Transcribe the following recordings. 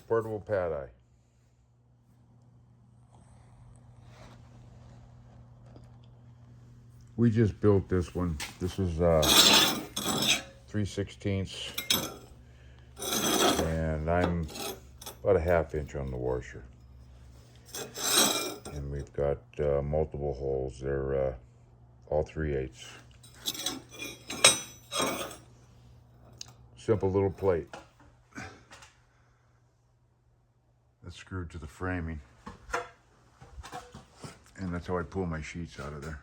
portable pad eye. We just built this one. This is 3/16, and I'm about a 1/2 inch on the washer. And we've got multiple holes. They're all 3/8. Simple little plate. That's screwed to the framing. And that's how I pull my sheets out of there.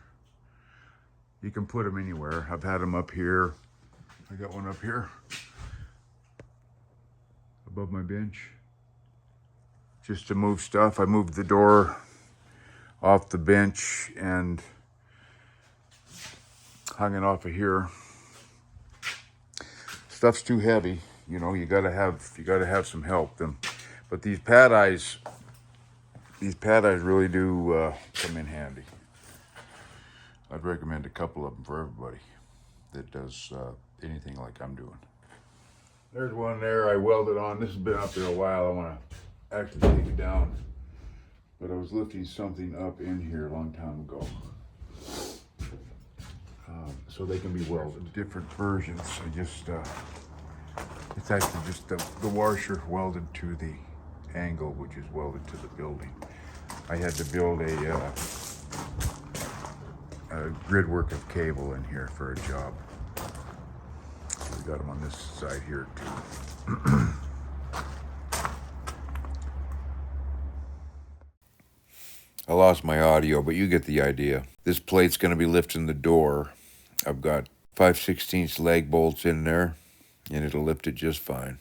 You can put them anywhere. I've had them up here. I got one up here above my bench. Just to move stuff. I moved the door off the bench and hung it off of here. Stuff's too heavy, you know. You gotta have some help. But these pad eyes really do come in handy. I'd recommend a couple of them for everybody that does anything like I'm doing. There's one there I welded on. This has been up there a while. I want to actually take it down. But I was lifting something up in here a long time ago. So they can be welded. Different versions. It's actually just the washer welded to the angle, which is welded to the building. I had to build a grid work of cable in here for a job. We got them on this side here too. I lost my audio, but you get the idea. This plate's going to be lifting the door. I've got 5/16 leg bolts in there, and it'll lift it just fine.